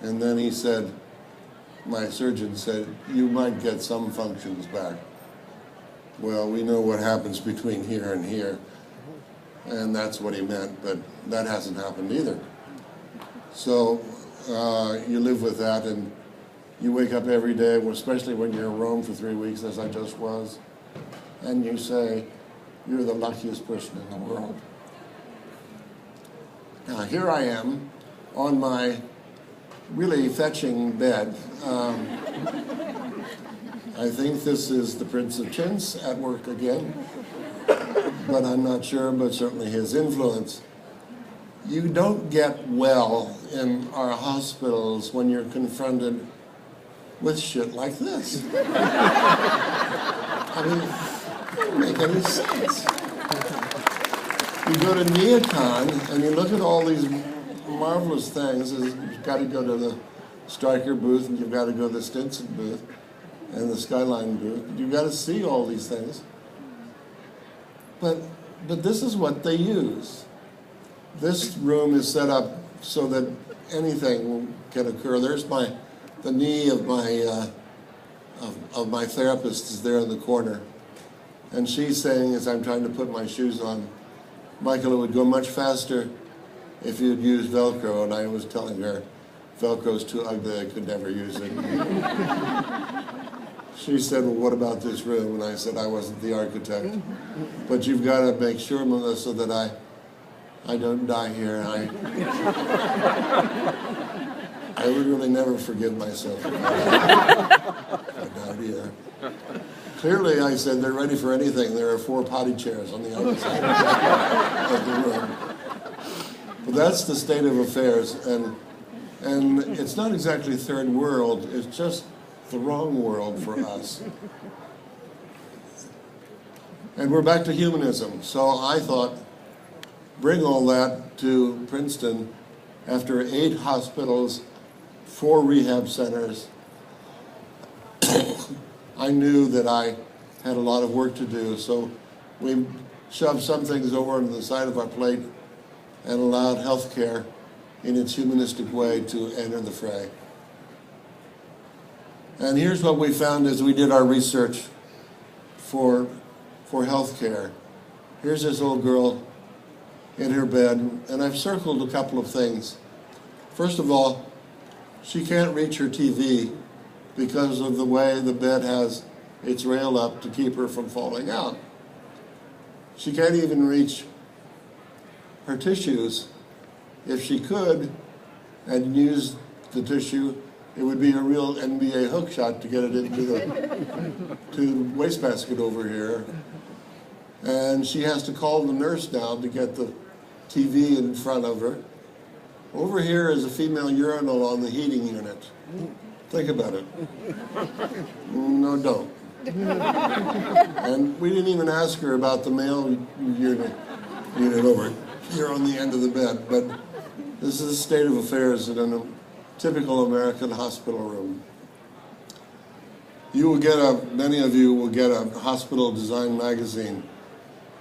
And then he said, my surgeon said, you might get some functions back. Well, we know what happens between here and here. And that's what he meant, but that hasn't happened either. So you live with that, and you wake up every day, especially when you're in Rome for 3 weeks, as I just was, and you say, you're the luckiest person in the world. Now, here I am on my really fetching bed. I think this is the Prince of Chintz at work again, but I'm not sure, but certainly his influence. You don't get well in our hospitals when you're confronted with shit like this. I mean, it doesn't make any sense. You go to NeoCon and you look at all these marvelous things. You've got to go to the Stryker booth, and you've got to go to the Stinson booth and the Skyline booth. You've got to see all these things. But this is what they use. This room is set up so that anything can occur. There's the knee of my therapist is there in the corner, and she's saying, as I'm trying to put my shoes on, Michael, it would go much faster if you'd use Velcro. And I was telling her, Velcro's too ugly, I could never use it. She said, well, what about this room? And I said, I wasn't the architect. But you've got to make sure, Melissa, that I don't die here. I would really never forgive myself if I died here. Clearly, I said, they're ready for anything. There are 4 potty chairs on the other side of the room. But that's the state of affairs. And it's not exactly third world. It's just the wrong world for us. And we're back to humanism. So I thought, bring all that to Princeton after 8 hospitals, 4 rehab centers. I knew that I had a lot of work to do, so we shoved some things over on the side of our plate and allowed healthcare in its humanistic way to enter the fray. And here's what we found as we did our research for healthcare. Here's this old girl in her bed, and I've circled a couple of things. First of all, she can't reach her TV because of the way the bed has its rail up to keep her from falling out. She can't even reach her tissues. If she could and used the tissue, it would be a real NBA hook shot to get it into the wastebasket over here. And she has to call the nurse now to get the TV in front of her. Over here is a female urinal on the heating unit. Think about it. No, don't. And we didn't even ask her about the male unit over here on the end of the bed. But this is the state of affairs in a typical American hospital room. You will get many of you will get a hospital design magazine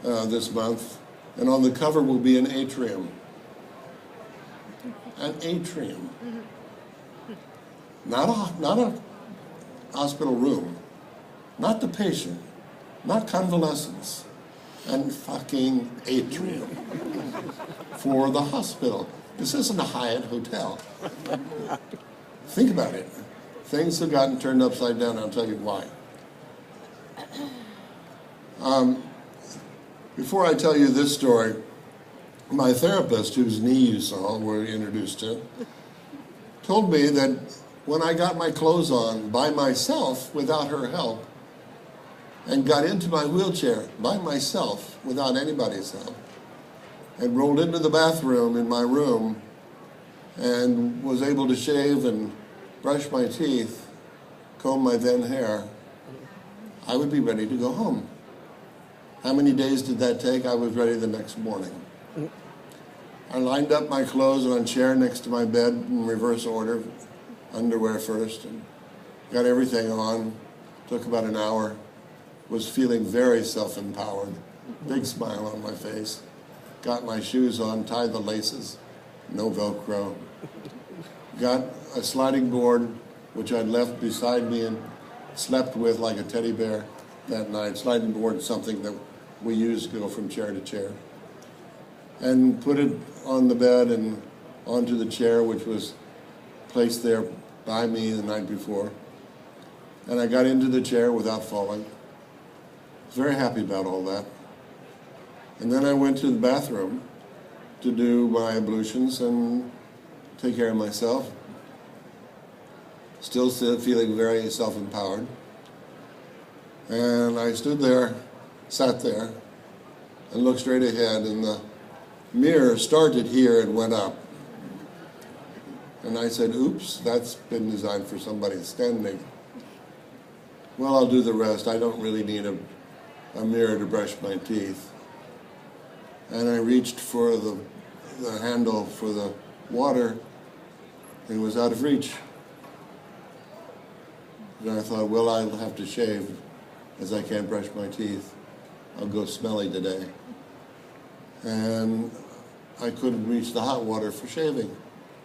this month, and on the cover will be an atrium. An atrium. Not a hospital room, not the patient, not convalescence, and fucking atrium for the hospital. This isn't a Hyatt hotel. Think about it. Things have gotten turned upside down. I'll tell you why. Before I tell you this story, my therapist, whose knee you saw, we're introduced to, told me that when I got my clothes on by myself without her help and got into my wheelchair by myself without anybody's help and rolled into the bathroom in my room and was able to shave and brush my teeth, comb my then hair, I would be ready to go home. How many days did that take? I was ready the next morning. I lined up my clothes on a chair next to my bed in reverse order, underwear first, and got everything on. Took about an hour. Was feeling very self-empowered. Big smile on my face. Got my shoes on, tied the laces. No Velcro. got a sliding board, which I'd left beside me and slept with like a teddy bear that night. Sliding board is something that we use to go from chair to chair. And put it on the bed and onto the chair, which was placed there by me the night before. And I got into the chair without falling. I was very happy about all that. And then I went to the bathroom to do my ablutions and take care of myself. Still feeling very self-empowered. And I stood there, sat there, and looked straight ahead, and the mirror started here and went up. And I said, oops, that's been designed for somebody standing. Well, I'll do the rest. I don't really need a mirror to brush my teeth. And I reached for the handle for the water. It was out of reach. And I thought, well, I'll have to shave, as I can't brush my teeth. I'll go smelly today. And I couldn't reach the hot water for shaving.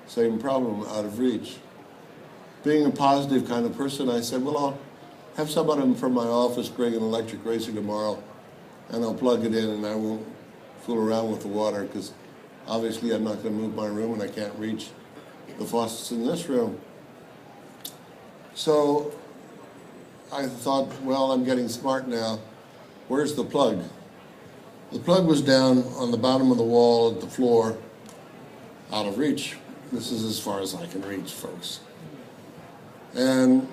Same problem, out of reach. Being a positive kind of person, I said, well, I'll have someone from my office bring an electric razor tomorrow, and I'll plug it in, and I won't fool around with the water, because obviously I'm not going to move my room, and I can't reach the faucets in this room. So I thought, well, I'm getting smart now. Where's the plug? The plug was down on the bottom of the wall at the floor, out of reach. This is as far as I can reach, folks. And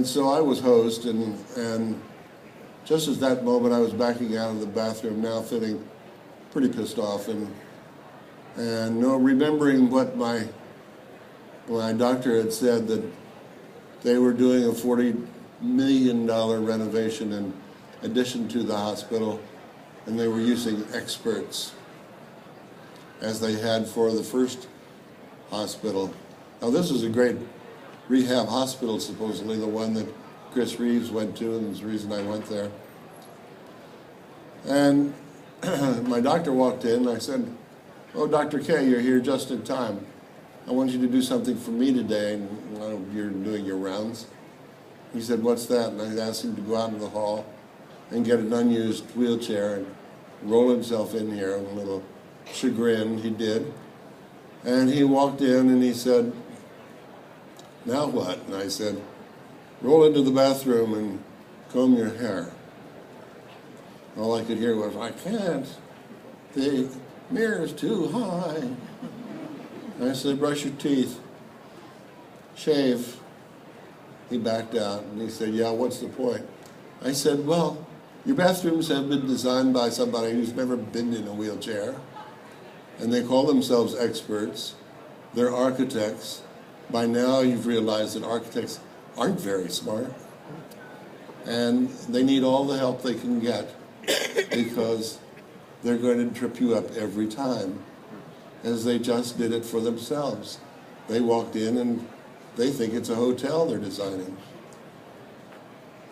so I was hosed, and just at that moment I was backing out of the bathroom, now feeling pretty pissed off, and remembering what my doctor had said, that they were doing a $40 million renovation in addition to the hospital, and they were using experts, as they had for the first hospital. Now, this is a great rehab hospital, supposedly, the one that Chris Reeves went to, and was the reason I went there. And my doctor walked in, and I said, oh, Dr. K, you're here just in time. I want you to do something for me today, and you're doing your rounds. He said, what's that? And I asked him to go out in the hall and get an unused wheelchair and roll himself in here. A little chagrin, he did. And he walked in and he said, now what? And I said, roll into the bathroom and comb your hair. All I could hear was, I can't. The mirror's too high. And I said, brush your teeth, shave. He backed out and he said, yeah, what's the point? I said, well, your bathrooms have been designed by somebody who's never been in a wheelchair, and they call themselves experts. They're architects. By now you've realized that architects aren't very smart, and they need all the help they can get, because they're going to trip you up every time, as they just did it for themselves. They walked in and they think it's a hotel they're designing.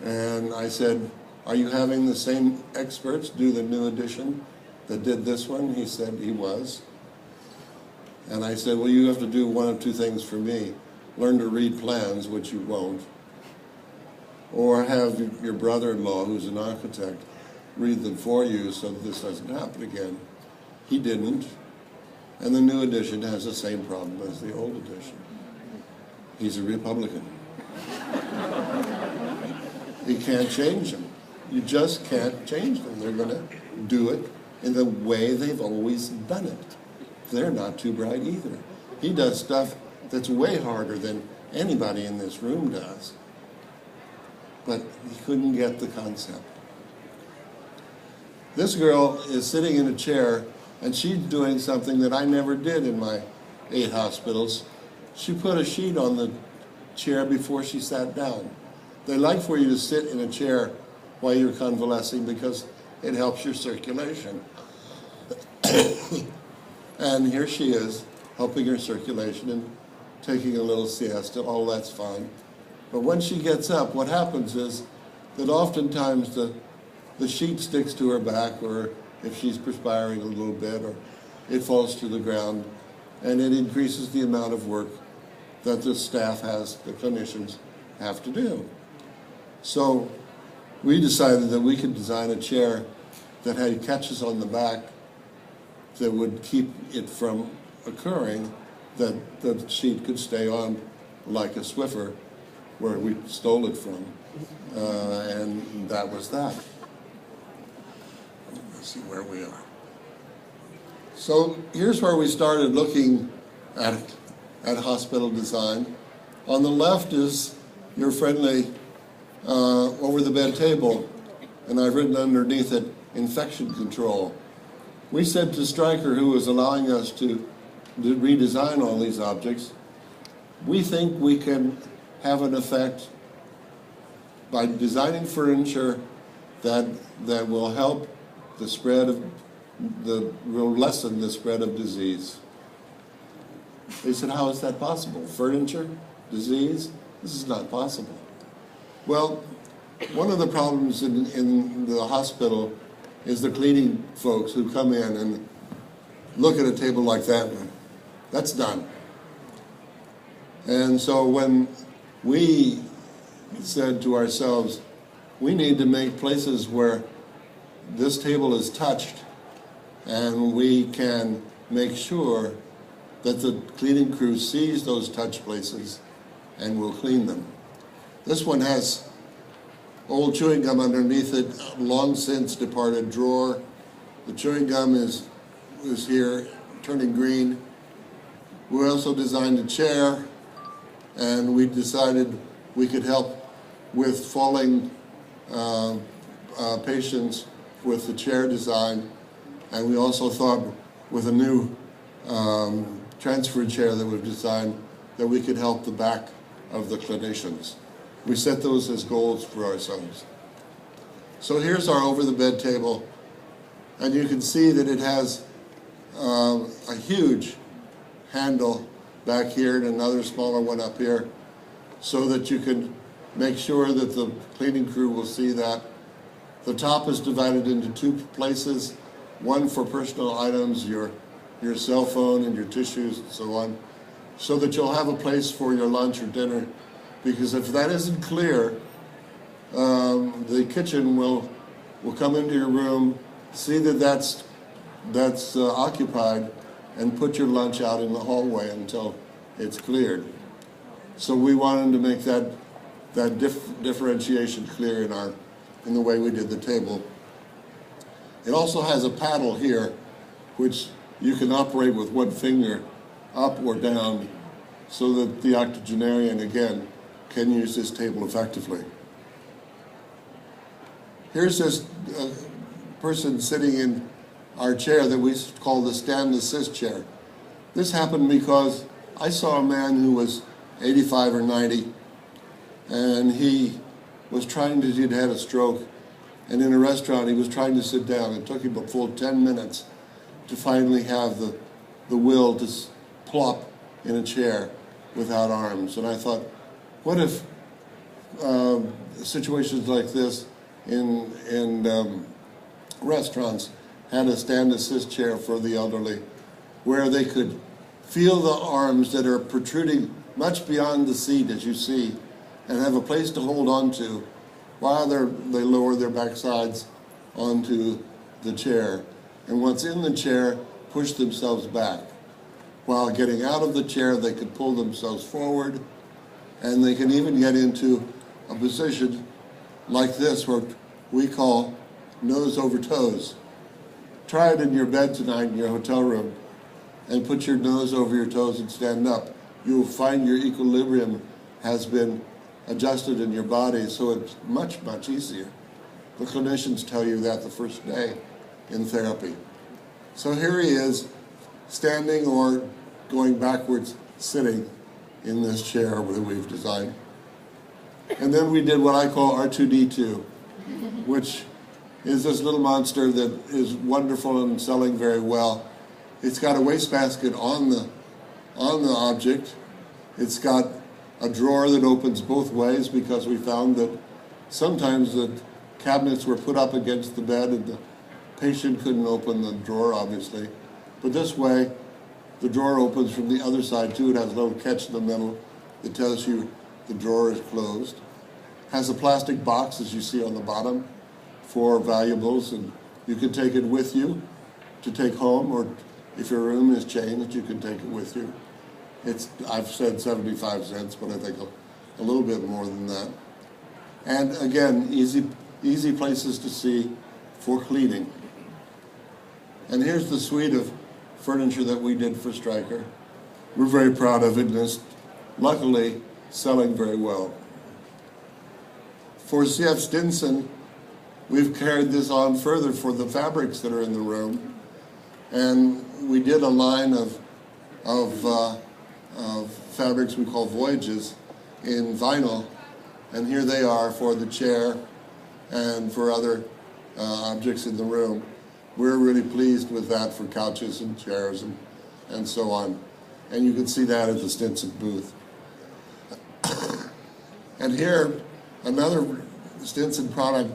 And I said, are you having the same experts do the new edition that did this one? He said he was. And I said, well, you have to do one of two things for me. Learn to read plans, which you won't, or have your brother-in-law, who's an architect, read them for you so that this doesn't happen again. He didn't. And the new edition has the same problem as the old edition. He's a Republican. You can't change them. You just can't change them. They're going to do it in the way they've always done it. They're not too bright either. He does stuff that's way harder than anybody in this room does. But he couldn't get the concept. This girl is sitting in a chair, and she's doing something that I never did in my 8 hospitals. She put a sheet on the chair before she sat down. They like for you to sit in a chair while you're convalescing because it helps your circulation. And here she is, helping her circulation and taking a little siesta. All that's fine. But when she gets up, what happens is that oftentimes the sheet sticks to her back, or if she's perspiring a little bit, or it falls to the ground. and it increases the amount of work that the staff has, the clinicians have to do. So we decided that we could design a chair that had catches on the back that would keep it from occurring, that the sheet could stay on like a Swiffer, where we stole it from, and that was that. Let's see where we are. So here's where we started looking at hospital design. On the left is your friendly over-the-bed table, and I've written underneath it, infection control. We said to Stryker, who was allowing us to redesign all these objects, we think we can have an effect by designing furniture that will help the spread of, will lessen the spread of disease. They said, how is that possible? Furniture? Disease? This is not possible. Well, one of the problems in the hospital is the cleaning folks who come in and look at a table like that, and that's done. And so when we said to ourselves, we need to make places where this table is touched and we can make sure that the cleaning crew sees those touch places and will clean them. This one has old chewing gum underneath it, long since departed drawer. The chewing gum is here, turning green. We also designed a chair, and we decided we could help with falling patients with the chair design, and we also thought with a new transfer chair that we've designed that we could help the back of the clinicians. We set those as goals for ourselves. So here's our over-the-bed table, and you can see that it has a huge handle back here and another smaller one up here, so that you can make sure that the cleaning crew will see that. The top is divided into two places, one for personal items, your cell phone and your tissues and so on, so that you'll have a place for your lunch or dinner, because if that isn't clear, the kitchen will come into your room, see that that's occupied, and put your lunch out in the hallway until it's cleared. So we wanted to make that differentiation clear in the way we did the table. It also has a paddle here, which you can operate with one finger up or down, so that the octogenarian, again, can use this table effectively. Here's this person sitting in our chair that we call the stand assist chair. This happened because I saw a man who was 85 or 90, and he was he'd had a stroke, and in a restaurant he was trying to sit down. It took him a full 10 minutes to finally have the will to plop in a chair without arms. And I thought, what if situations like this in restaurants had a stand assist chair for the elderly, where they could feel the arms that are protruding much beyond the seat, as you see, and have a place to hold on to while they lower their backsides onto the chair. And once in the chair, push themselves back. While getting out of the chair, they could pull themselves forward, and they can even get into a position like this, where we call nose over toes. Try it in your bed tonight in your hotel room, and put your nose over your toes and stand up. You will find your equilibrium has been adjusted in your body, so it's much, much easier. The clinicians tell you that the first day in therapy. So here he is, standing or going backwards, sitting in this chair that we've designed. And then we did what I call R2D2, which is this little monster that is wonderful and selling very well. It's got a wastebasket on the object. It's got a drawer that opens both ways, because we found that sometimes the cabinets were put up against the bed and the patient couldn't open the drawer, obviously. But this way, The drawer opens from the other side too. It has a little catch in the middle that tells you the drawer is closed. Has a plastic box, as you see on the bottom, for valuables, and you can take it with you to take home, or if your room is changed, you can take it with you. I've said 75 cents, but I think a little bit more than that. And again, easy places to see for cleaning. And here's the suite of furniture that we did for Stryker. We're very proud of it, and it's luckily selling very well. For C.F. Stinson, we've carried this on further for the fabrics that are in the room, and we did a line of fabrics we call voyages in vinyl, and here they are for the chair and for other objects in the room. We're really pleased with that for couches and chairs and so on. And you can see that at the Stinson booth. And here, another Stinson product,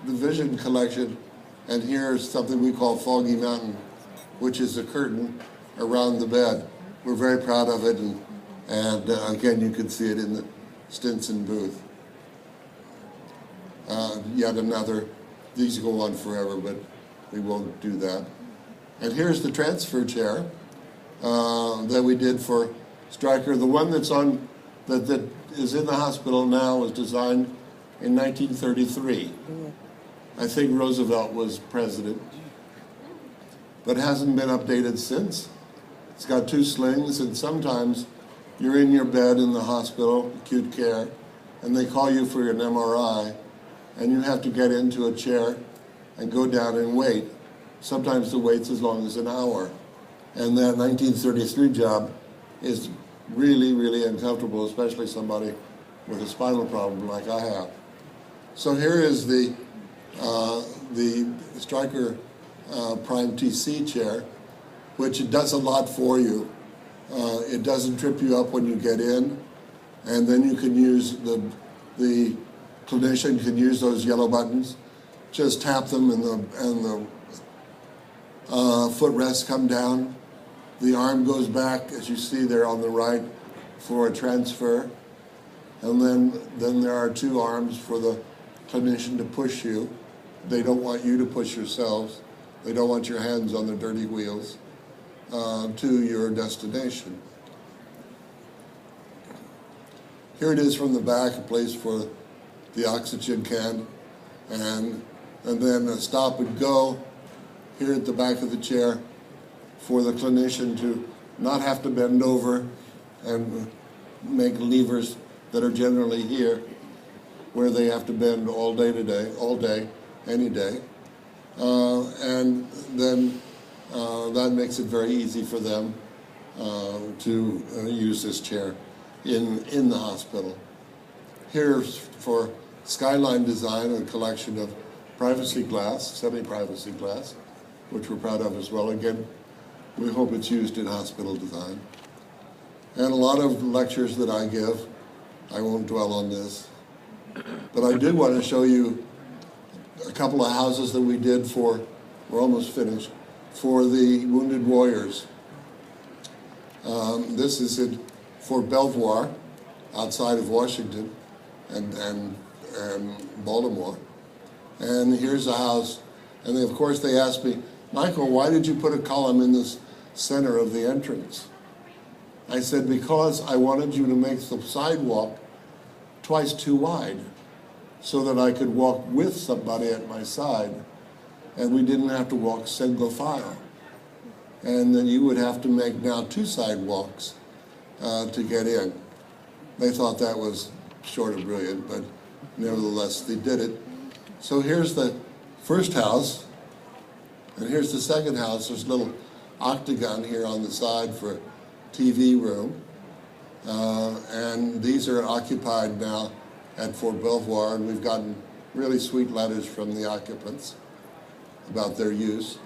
the Vision collection, and here's something we call Foggy Mountain, which is a curtain around the bed. We're very proud of it, and again, you can see it in the Stinson booth. Yet another, these go on forever, but we won't do that. And here's the transfer chair that we did for Stryker. The one that's on, that is in the hospital now was designed in 1933. I think Roosevelt was president, but hasn't been updated since. It's got 2 slings, and sometimes you're in your bed in the hospital, acute care, and they call you for an MRI, and you have to get into a chair and go down and wait. Sometimes the wait's as long as an hour. And that 1933 job is really, really uncomfortable, especially somebody with a spinal problem like I have. So here is the Stryker Prime TC chair, which it does a lot for you. It doesn't trip you up when you get in, and then you can use the clinician can use those yellow buttons. Just tap them, and the footrests come down. The arm goes back, as you see there on the right, for a transfer. And then there are 2 arms for the clinician to push you. They don't want you to push yourselves. They don't want your hands on the dirty wheels to your destination. Here it is from the back, a place for the oxygen can, and then a stop and go here at the back of the chair for the clinician to not have to bend over and make levers that are generally here, where they have to bend all day, any day. And then that makes it very easy for them to use this chair in the hospital. Here's for Skyline Design, a collection of privacy glass, semi-privacy glass, which we're proud of as well. Again, we hope it's used in hospital design. And a lot of lectures that I give, I won't dwell on this, but I did want to show you a couple of houses that we did for, we're almost finished, for the wounded warriors. This is in Fort Belvoir, outside of Washington and Baltimore. And here's a house, and of course they asked me, Michael, why did you put a column in the center of the entrance? I said, because I wanted you to make the sidewalk twice too wide so that I could walk with somebody at my side, and we didn't have to walk single file. And then you would have to make now 2 sidewalks to get in. They thought that was short of brilliant, but nevertheless they did it. So here's the first house, and here's the second house. There's a little octagon here on the side for TV room. And these are occupied now at Fort Belvoir, and we've gotten really sweet letters from the occupants about their use.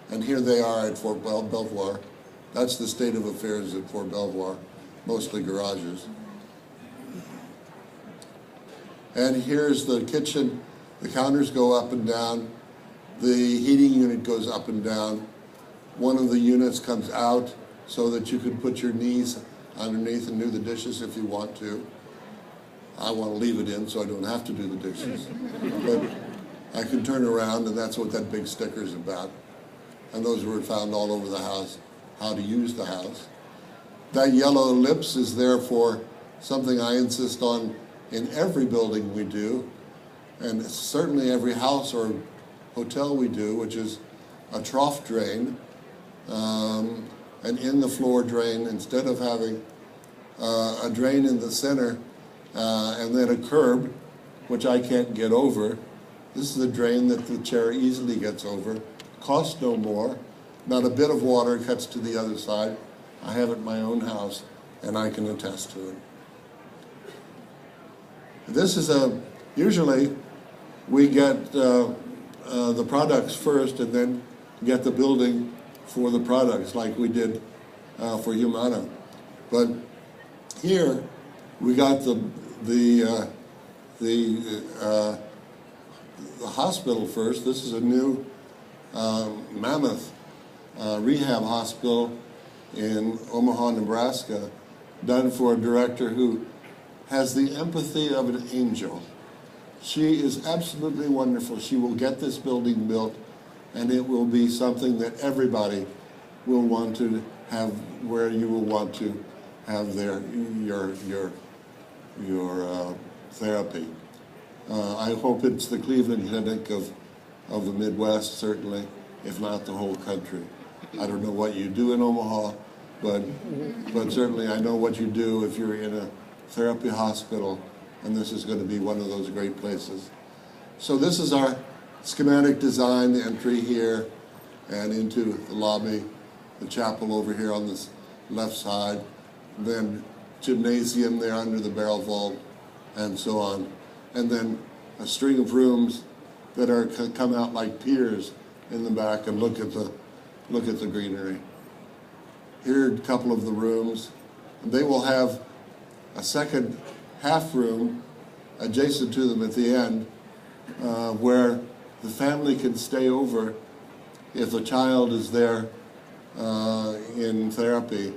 And here they are at Fort Belvoir. That's the state of affairs at Fort Belvoir, mostly garages. And here's the kitchen. The counters go up and down. The heating unit goes up and down. One of the units comes out so that you can put your knees underneath and do the dishes if you want to. I want to leave it in so I don't have to do the dishes. But I can turn around, and that's what that big sticker is about. And those were found all over the house, how to use the house. That yellow ellipse is there for something I insist on in every building we do, and certainly every house or hotel we do, which is a trough drain, an in-the-floor drain, instead of having a drain in the center and then a curb, which I can't get over. This is a drain that the chair easily gets over, costs no more, not a bit of water cuts to the other side. I have it in my own house, and I can attest to it. This is usually we get the products first and then get the building for the products, like we did for Humana. But here we got the hospital first. This is a new mammoth rehab hospital in Omaha, Nebraska, done for a director who has the empathy of an angel. She is absolutely wonderful. She will get this building built, and it will be something that everybody will want to have, where you will want to have your therapy. I hope it's the Cleveland Clinic of the Midwest, certainly, if not the whole country. I don't know what you do in Omaha, but certainly I know what you do if you're in a therapy hospital, and this is going to be one of those great places. So this is our schematic design, the entry here and into the lobby, the chapel over here on this left side, then gymnasium there under the barrel vault, and so on. And then a string of rooms that are come out like piers in the back, and look at the greenery. Here are a couple of the rooms. They will have a second half room adjacent to them at the end, where the family can stay over if a child is there in therapy.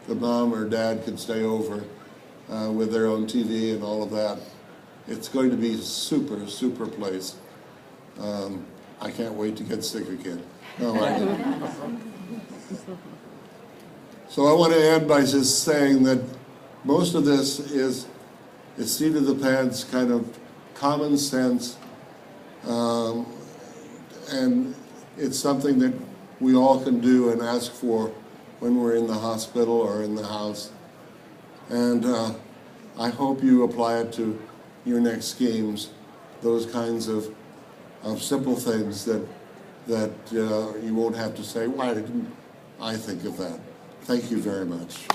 The mom or dad can stay over with their own TV and all of that. It's going to be a super, super place. I can't wait to get sick again. No, So I want to end by just saying that most of this is seat of the pants, kind of common sense, and it's something that we all can do and ask for when we're in the hospital or in the house. And I hope you apply it to your next schemes, those kinds of simple things that you won't have to say, why didn't I think of that? Thank you very much.